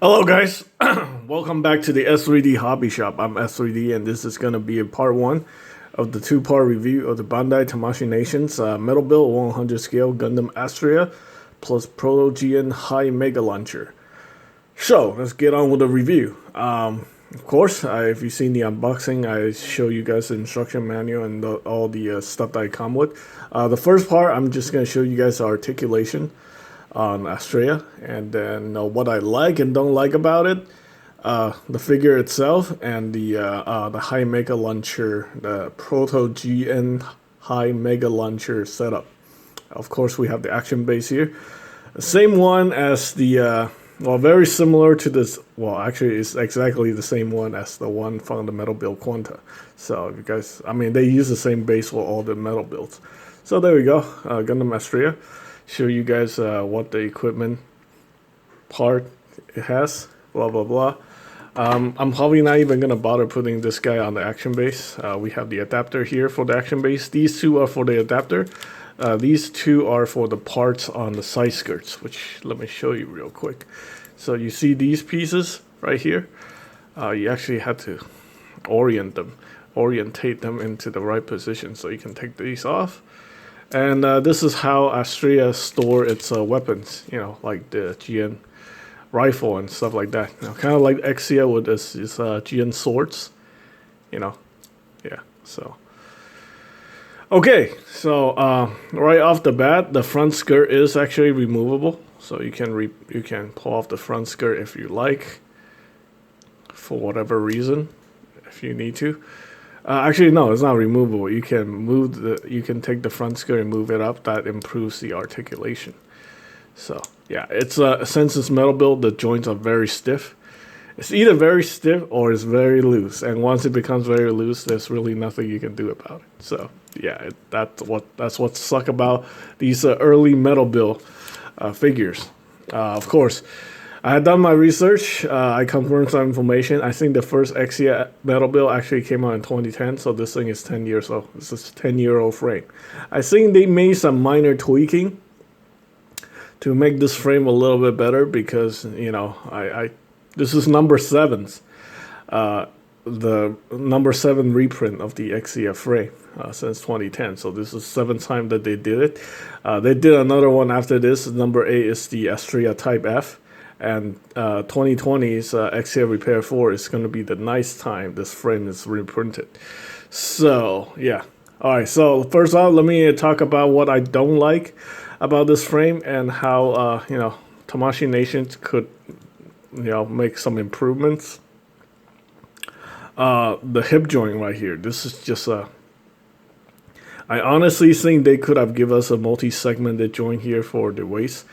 Hello guys, welcome back to the S3D Hobby Shop. I'm S3D and this is going to be a part 1 of the 2-part review of the Bandai Tamashii Nations Metal Build 100 scale Gundam Astrea plus Proto GN High Mega Launcher. So let's get on with the review. Of course, if you've seen the unboxing, I show you guys the instruction manual and all the stuff that I come with. The first part, I'm just going to show you guys the articulation on Astrea, and then what I like and don't like about it, the figure itself, and the High Mega Launcher, the Proto GN High Mega Launcher setup. Of course, we have the action base here, the same one as the very similar to this. Well, actually, it's exactly the same one as the one from the Metal Build Quanta. So, if you guys, I mean, they use the same base for all the metal builds. So there we go, Gundam Astrea. Show you guys what the equipment part it has, blah blah blah. I'm probably not even gonna bother putting this guy on the action base. We have the adapter here for the action base. These two are for the adapter. These two are for the parts on the side skirts, which let me show you real quick. So you see these pieces right here. You actually have to orientate them into the right position, so you can take these off. And this is how Astrea store its weapons, like the GN rifle and stuff like that. Kind of like Exia with his GN swords, yeah. So, okay, so right off the bat, the front skirt is actually removable, so you can pull off the front skirt if you like, for whatever reason, if you need to. Actually, no, it's not removable. You can take the front skirt and move it up. That improves the articulation. So yeah, it's since it's metal build, the joints are very stiff. It's either very stiff or it's very loose. And once it becomes very loose, there's really nothing you can do about it. So yeah, that's what sucks about these early metal build figures. Of course, I had done my research. I confirmed some information. I think the first Exia metal build actually came out in 2010, so this thing is 10 years old. This is a 10-year-old frame. I think they made some minor tweaking to make this frame a little bit better because, this is number 7's. The number 7 reprint of the Exia frame since 2010. So this is the 7th time that they did it. They did another one after this. Number 8 is the Astrea Type F. And 2020's Exia Repair 4 is going to be the nice time this frame is reprinted. So, yeah. Alright, so first off, let me talk about what I don't like about this frame and how, Tamashii Nations could, make some improvements. The hip joint right here, this is just a... I honestly think they could have given us a multi-segmented joint here for the waist.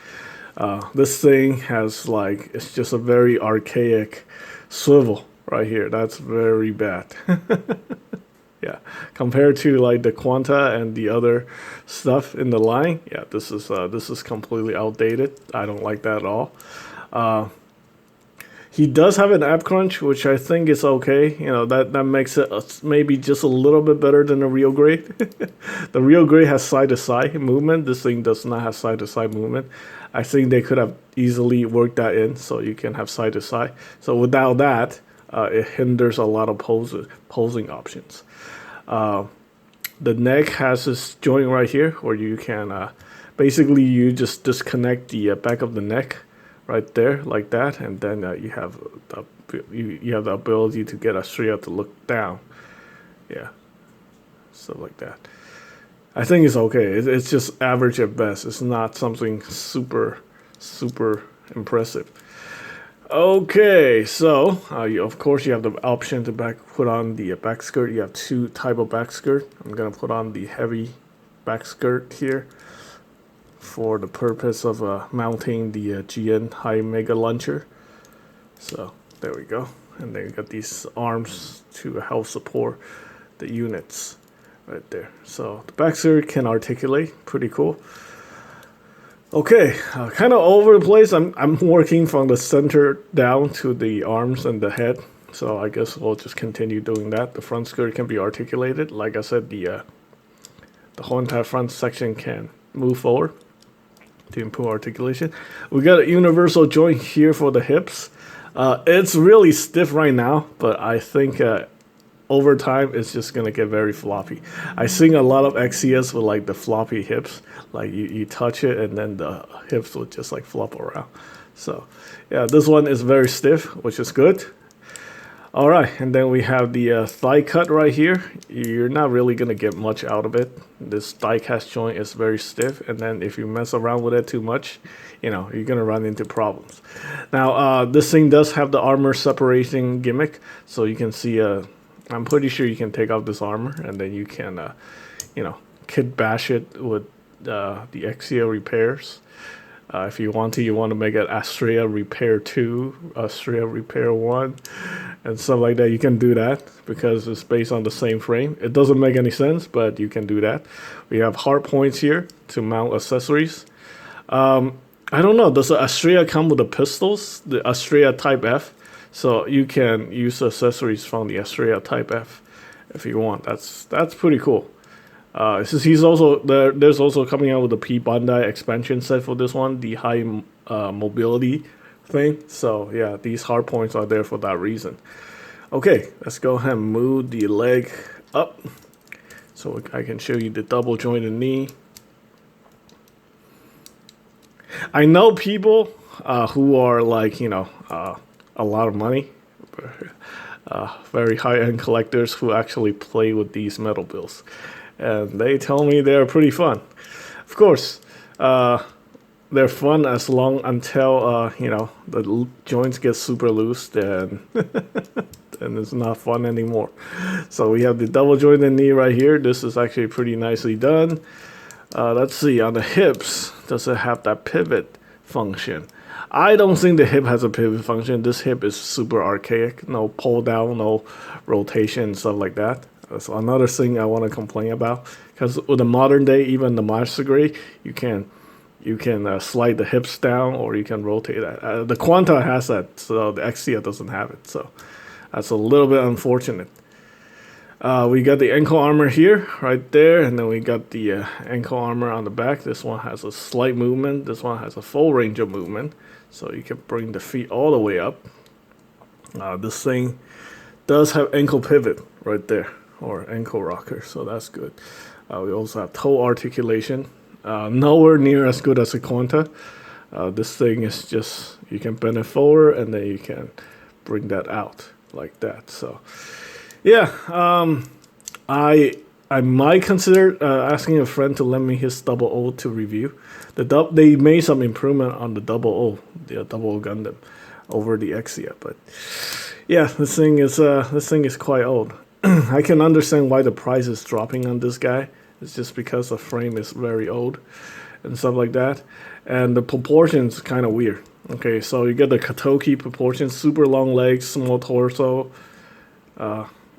This thing has it's just a very archaic swivel right here. That's very bad. Yeah, compared to the Quanta and the other stuff in the line, yeah, this is completely outdated. I don't like that at all. He does have an ab crunch, which I think is okay. That makes it maybe just a little bit better than the real grade. The real grade has side-to-side movement. This thing does not have side-to-side movement. I think they could have easily worked that in so you can have side-to-side. So without that, it hinders a lot of posing options. The neck has this joint right here where you can basically you just disconnect the back of the neck right there like that, and then you have the ability to get Astrea to look down. Yeah, stuff like that. I think it's okay. It's just average at best. It's not something super impressive. Okay, so of course you have the option to put on the back skirt. You have two type of back skirt. I'm gonna put on the heavy back skirt here for the purpose of mounting the GN High Mega Launcher. So there we go. And then you got these arms to help support the units right there. So the back skirt can articulate, pretty cool. Okay, kind of all over the place. I'm working from the center down to the arms and the head. So I guess we'll just continue doing that. The front skirt can be articulated. Like I said, the whole entire front section can move forward to improve articulation. We got a universal joint here for the hips. It's really stiff right now, but I think over time it's just gonna get very floppy. I seen a lot of Exias with like the floppy hips, like you touch it and then the hips will just like flop around. So yeah, this one is very stiff, which is good. All right, and then we have the thigh cut right here. You're not really gonna get much out of it. This thigh cast joint is very stiff, and then if you mess around with it too much, you're gonna run into problems. Now, this thing does have the armor separating gimmick, so you can see. I'm pretty sure you can take off this armor, and then you can, kit bash it with the Exia repairs. If you want to make it Astrea Repair 2, Astrea Repair 1, and stuff like that. You can do that because it's based on the same frame. It doesn't make any sense, but you can do that. We have hard points here to mount accessories. I don't know. Does the Astrea come with the pistols? The Astrea Type F? So you can use accessories from the Astrea Type F if you want. That's pretty cool. He's also there's also coming out with the P Bandai expansion set for this one, the high mobility thing. So yeah, these hard points are there for that reason. Okay, let's go ahead and move the leg up so I can show you the double jointed knee. I know people who are like a lot of money, very high-end collectors who actually play with these metal builds. And they tell me they're pretty fun. Of course, they're fun as long until the joints get super loose. Then it's not fun anymore. So we have the double jointed knee right here. This is actually pretty nicely done. Let's see, on the hips, does it have that pivot function? I don't think the hip has a pivot function. This hip is super archaic. No pull down, no rotation, stuff like that. That's another thing I want to complain about, because with the modern day, even the master grade, you can slide the hips down or you can rotate that. The Quanta has that, so the Exia doesn't have it. So that's a little bit unfortunate. We got the ankle armor here, right there, and then we got the ankle armor on the back. This one has a slight movement. This one has a full range of movement, so you can bring the feet all the way up. This thing does have ankle pivot right there, or ankle rocker, so that's good. We also have toe articulation. Nowhere near as good as a Quanta. This thing is just, you can bend it forward and then you can bring that out like that. So yeah, I might consider asking a friend to lend me his double O to review. They made some improvement on the double O, the double O Gundam, over the Exia, but yeah, this thing is quite old. I can understand why the price is dropping on this guy. It's just because the frame is very old and stuff like that, and the proportions kind of weird. Okay, so you get the Katoki proportions: super long legs, small torso,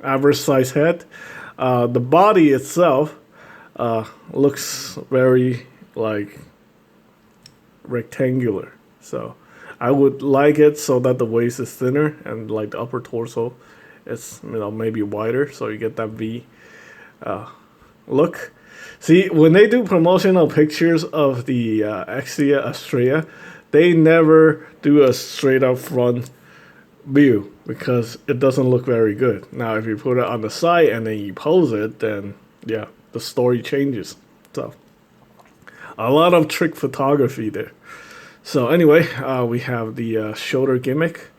average size head. The body itself looks very like rectangular. So I would like it so that the waist is thinner and like the upper torso is maybe wider, so you get that V look. See, when they do promotional pictures of the Exia Astrea, they never do a straight up front view because it doesn't look very good. Now, if you put it on the side and then you pose it, then yeah, the story changes. So a lot of trick photography there. So anyway, we have the shoulder gimmick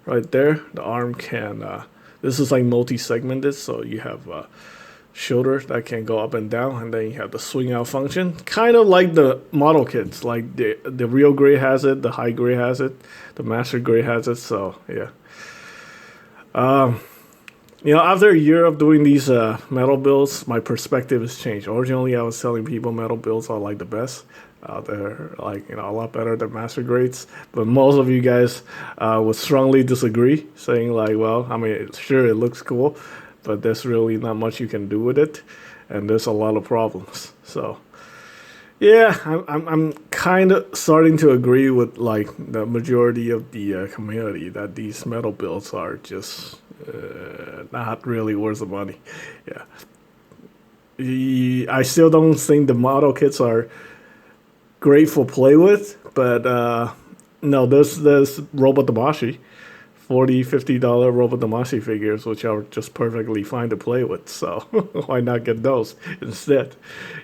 right there. The arm can, this is like multi-segmented, so you have shoulder that can go up and down, and then you have the swing out function, kind of like the model kits, like the real grade has it, the high grade has it, the master grade has it. So yeah, after a year of doing these metal builds, my perspective has changed. Originally, I was telling people metal builds are like the best. They're like a lot better than master grades, but most of you guys would strongly disagree, saying like, well, I mean, sure, it looks cool, but there's really not much you can do with it, and there's a lot of problems. So yeah, I'm kind of starting to agree with like the majority of the community that these metal builds are just not really worth the money. Yeah, I still don't think the model kits are great for play with, but no, there's Robot Damashi $40-$50 Robot Damashi figures, which are just perfectly fine to play with. So why not get those instead?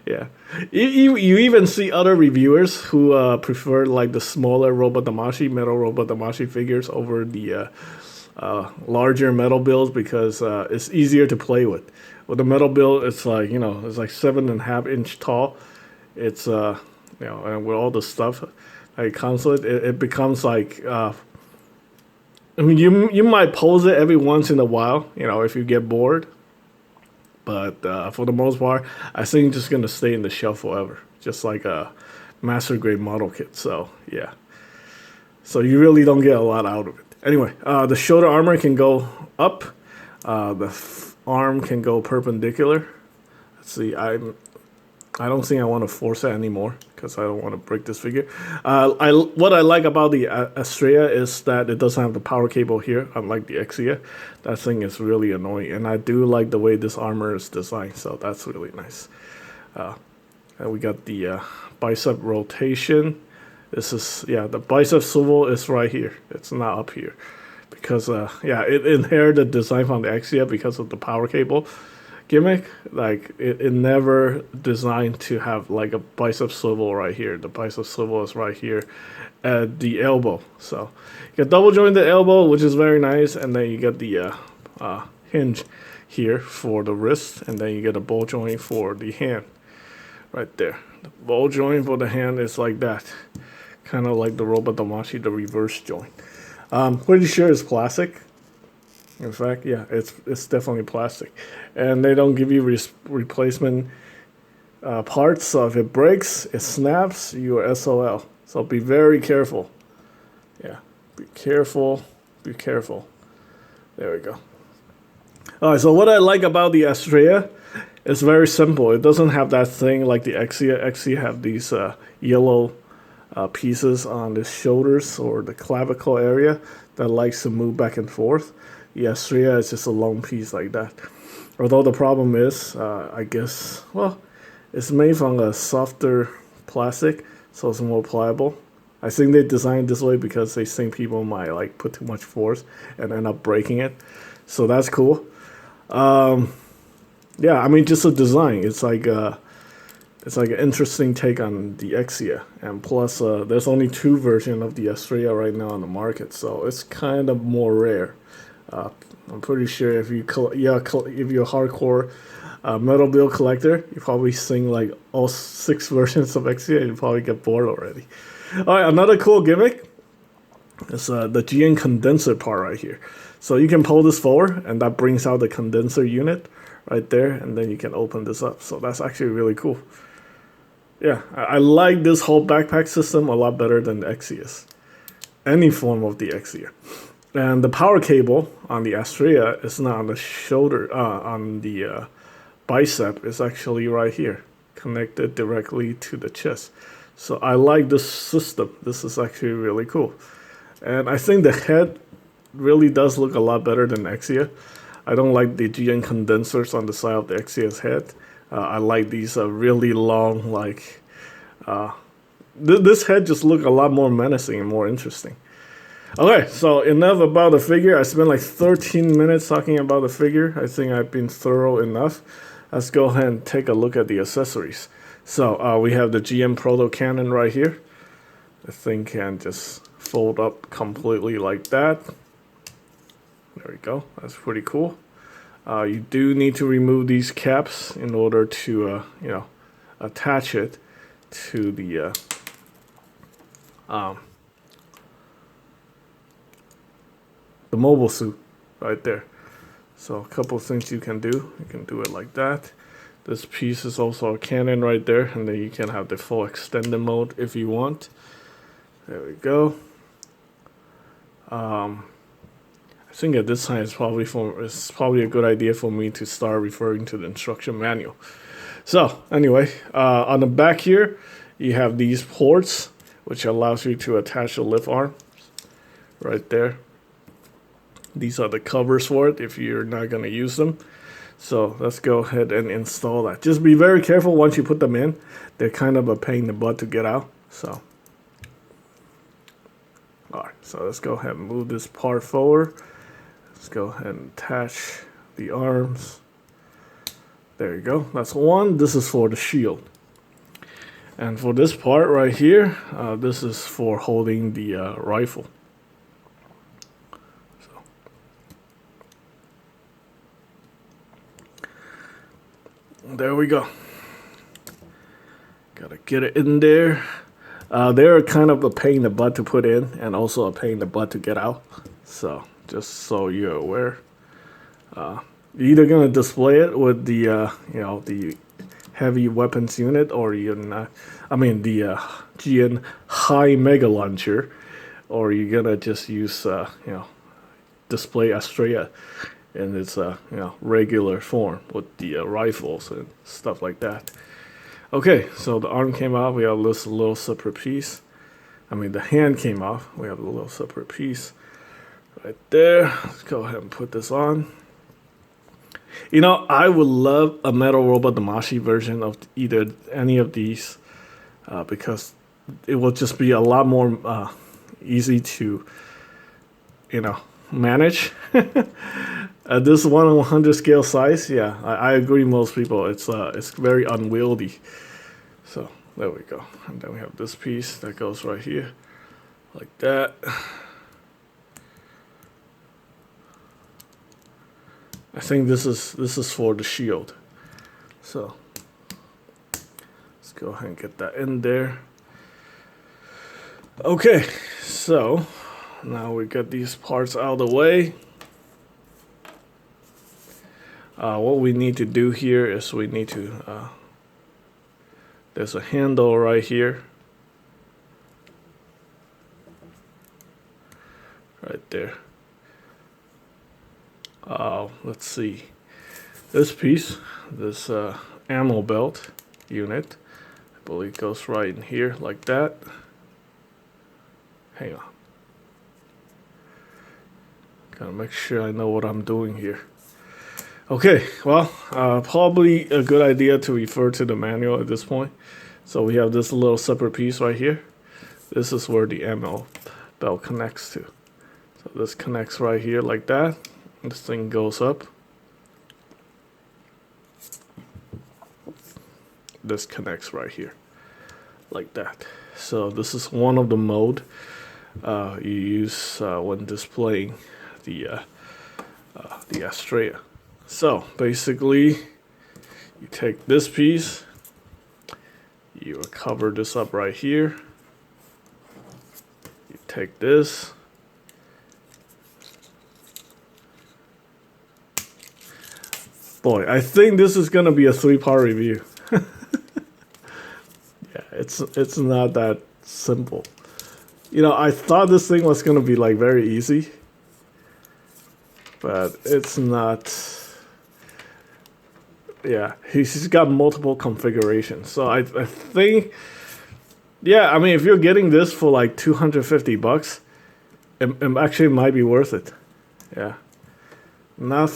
Yeah, you even see other reviewers who prefer like the smaller Robot Damashi, metal Robot Damashi figures over the larger metal builds because it's easier to play with. With the metal build, it's like, you know, it's like 7.5 inch tall. It's you know, and with all the stuff that comes with it, it becomes like I mean, you might pose it every once in a while, you know, if you get bored. But for the most part, I think it's just gonna stay in the shelf forever, just like a master grade model kit. So yeah, so you really don't get a lot out of it. Anyway, the shoulder armor can go up. The arm can go perpendicular. Let's see, I don't think I want to force it anymore because I don't want to break this figure. What I like about the Astrea is that it doesn't have the power cable here, unlike the Exia. That thing is really annoying, and I do like the way this armor is designed, so that's really nice. And we got the bicep rotation. This is, yeah, the bicep swivel is right here. It's not up here because yeah, it inherited design from the Exia because of the power cable gimmick. Like it never designed to have like a bicep swivel right here. The bicep swivel is right here at the elbow. So you got double jointed elbow, which is very nice, and then you get the hinge here for the wrist, and then you get a ball joint for the hand right there. The ball joint for the hand is like that, kind of like the Robot Damashi, the reverse joint. Pretty sure it's plastic. In fact, yeah, it's definitely plastic, and they don't give you replacement parts. So if it breaks, it snaps, you are SOL. So be very careful. Yeah, be careful. Be careful. There we go. All right. So what I like about the Astrea is very simple. It doesn't have that thing like the Exia. Exia have these yellow pieces on the shoulders or the clavicle area that likes to move back and forth. The Astrea is just a long piece like that. Although the problem is, I guess, well, it's made from a softer plastic, so it's more pliable. I think they designed this way because they think people might like put too much force and end up breaking it. So that's cool. Yeah, I mean, just a design. It's like an interesting take on the Exia, and plus, there's only 2 versions of the Astrea right now on the market, so it's kind of more rare. I'm pretty sure if if you're a hardcore metal build collector, you probably seen like all 6 versions of Exia, and you probably get bored already. All right, another cool gimmick is the GN condenser part right here. So you can pull this forward, and that brings out the condenser unit right there, and then you can open this up. So that's actually really cool. Yeah, I like this whole backpack system a lot better than the Exia's. Any form of the Exia. And the power cable on the Astrea is not on the shoulder, on the bicep. It's actually right here, connected directly to the chest. So I like this system. This is actually really cool. And I think the head really does look a lot better than Exia. I don't like the GN condensers on the side of the Exia's head. I like these really long, like, this head just look a lot more menacing and more interesting. Okay, so enough about the figure. I spent like 13 minutes talking about the figure. I think I've been thorough enough. Let's go ahead and take a look at the accessories. So we have the GM Proto cannon right here. The thing can just fold up completely like that. There we go. That's pretty cool. You do need to remove these caps in order to, you know, attach it to the mobile suit right there. So a couple of things you can do. You can do it like that. This piece is also a cannon right there, and then you can have the full extended mode if you want. There we go. I think at this time it's probably a good idea for me to start referring to the instruction manual. So anyway, on the back here, you have these ports, which allows you to attach the lift arm right there. These are the covers for it if you're not going to use them. So let's go ahead and install that. Just be very careful once you put them in. They're kind of a pain in the butt to get out. So, all right. So let's go ahead and move this part forward. Let's go ahead and attach the arms. There you go. That's one. This is for the shield. And for this part right here, this is for holding the rifle. So. There we go. Gotta get it in there. They're kind of a pain in the butt to put in and also a pain in the butt to get out. So just so you're aware. You're either gonna display it with the the heavy weapons unit, or the GN high mega launcher, or you're gonna just use display Astrea in its regular form with the rifles and stuff like that. Okay, so the arm came off. We have this little separate piece. The hand came off. We have a little separate piece right there. Let's go ahead and put this on. I would love a Metal Robot Damashi version of either any of these because it will just be a lot more easy to, manage. This 1/100 scale size, yeah, I agree. Most people, it's very unwieldy. So there we go, and then we have this piece that goes right here, like that. I think this is for the shield. So let's go ahead and get that in there. Okay, so now we got these parts out of the way. What we need to do here is we need to, there's a handle right here. Right there. Let's see. This piece, this ammo belt unit, I believe goes right in here like that. Hang on. Gotta make sure I know what I'm doing here. Okay, well, probably a good idea to refer to the manual at this point. So we have this little separate piece right here. This is where the ammo belt connects to. So this connects right here like that. This thing goes up. This connects right here like that. So this is one of the mode you use when displaying the Astrea. So basically, you take this piece, you cover this up right here. You take this. Boy, I think this is gonna be a 3-part review. Yeah, it's not that simple. I thought this thing was gonna be like very easy, but it's not. Yeah, he's got multiple configurations. So I think, yeah, if you're getting this for like $250, it actually might be worth it. Yeah. Not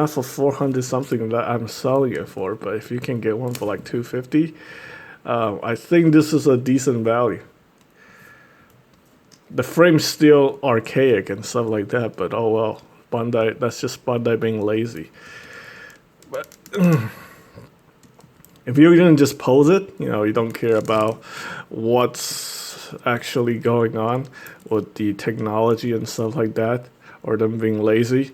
for 400 something that I'm selling it for, but if you can get one for like $250, I think this is a decent value. The frame's still archaic and stuff like that, but oh well, Bandai. That's just Bandai being lazy. But if you didn't just pose it, you don't care about what's actually going on with the technology and stuff like that, or them being lazy.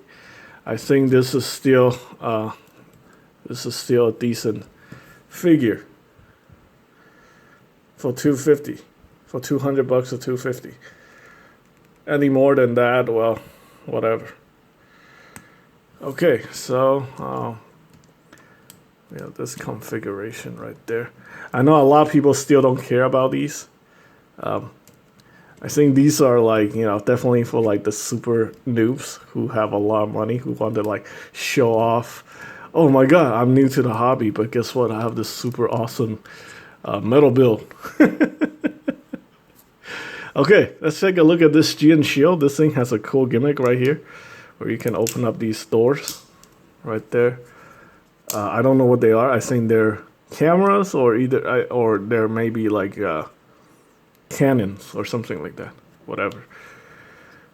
I think this is still a decent figure for $250, for $200 or $250. Any more than that, well, whatever. Okay, so we have this configuration right there. I know a lot of people still don't care about these. I think these are like, definitely for like the super noobs who have a lot of money, who want to like show off. Oh my God, I'm new to the hobby, but guess what? I have this super awesome metal build. Okay, let's take a look at this GN shield. This thing has a cool gimmick right here where you can open up these doors right there. I don't know what they are. I think they're cameras or they're maybe like cannons or something like that. Whatever.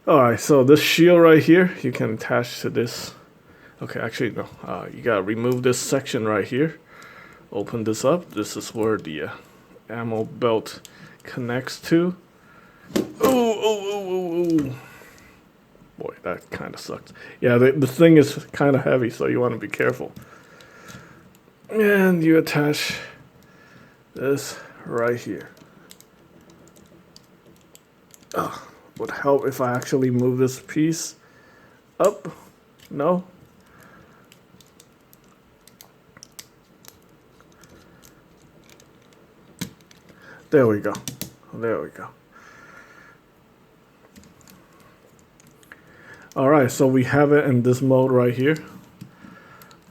Alright, so this shield right here, you can attach to this. Okay, actually, no. You gotta remove this section right here. Open this up. This is where the ammo belt connects to. Ooh. Boy, that kind of sucks. Yeah, the thing is kind of heavy, so you want to be careful. And you attach this right here. Would help if I actually move this piece up. No? There we go. There we go. Alright, so we have it in this mode right here.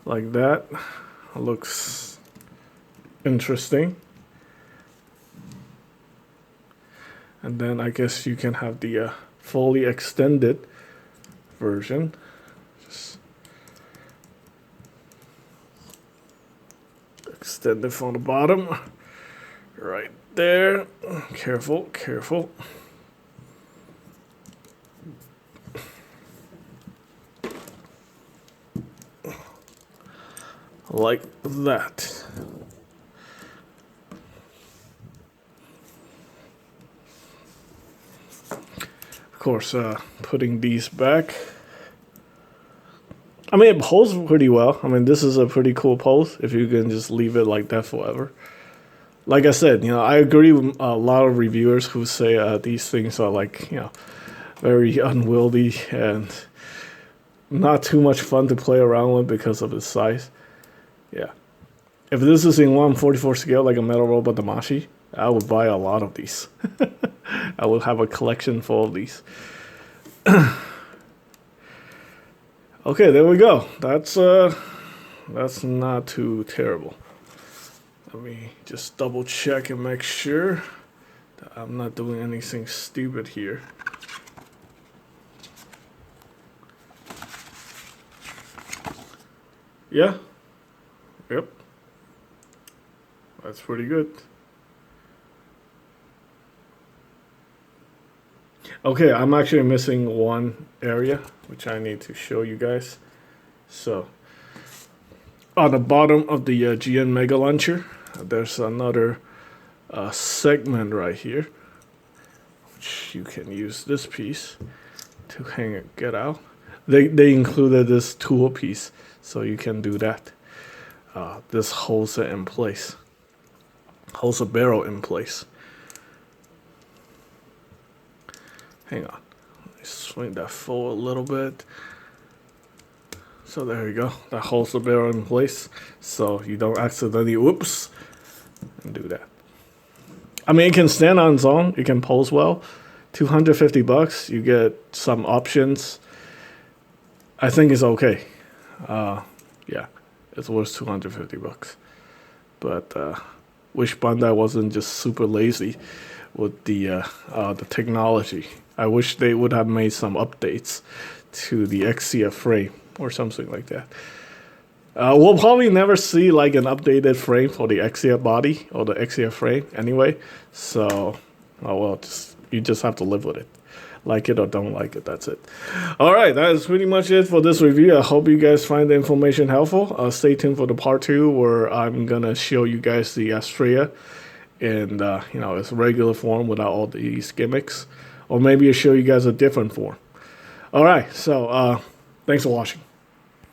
Like that. Looks interesting. And then I guess you can have the fully extended version. Just extend it from the bottom. Right there. Careful, careful. Like that. Of course, putting these back. I mean, it pulls pretty well. I mean, this is a pretty cool pose if you can just leave it like that forever. Like I said, you know, I agree with a lot of reviewers who say these things are like, you know, very unwieldy and not too much fun to play around with because of its size. Yeah. If this is in 1/44 scale like a Metal Robot Damashi, I would buy a lot of these. I would have a collection full of these. Okay, there we go. That's not too terrible. Let me just double check and make sure that I'm not doing anything stupid here. Yeah. Yep. That's pretty good. Okay, I'm actually missing one area, which I need to show you guys. So, on the bottom of the GN Mega Launcher, there's another segment right here, which you can use this piece to hang it, get out. They included this tool piece, so you can do that. This holds it in place, holds a barrel in place. Hang on, let me swing that forward a little bit. So there you go, that holds the barrel in place, so you don't accidentally whoops and do that. I mean, it can stand on its own, it can pose well. $250, you get some options. I think it's okay. Yeah, it's worth $250. But wish Bandai wasn't just super lazy with the technology. I wish they would have made some updates to the Exia frame or something like that. We'll probably never see like an updated frame for the Exia body or the Exia frame anyway. So, oh well, you just have to live with it. Like it or don't like it, that's it. Alright, that is pretty much it for this review. I hope you guys find the information helpful. Stay tuned for the part 2 where I'm gonna show you guys the Astrea in you know, its regular form without all these gimmicks. Or maybe I'll show you guys a different form. Alright, so thanks for watching.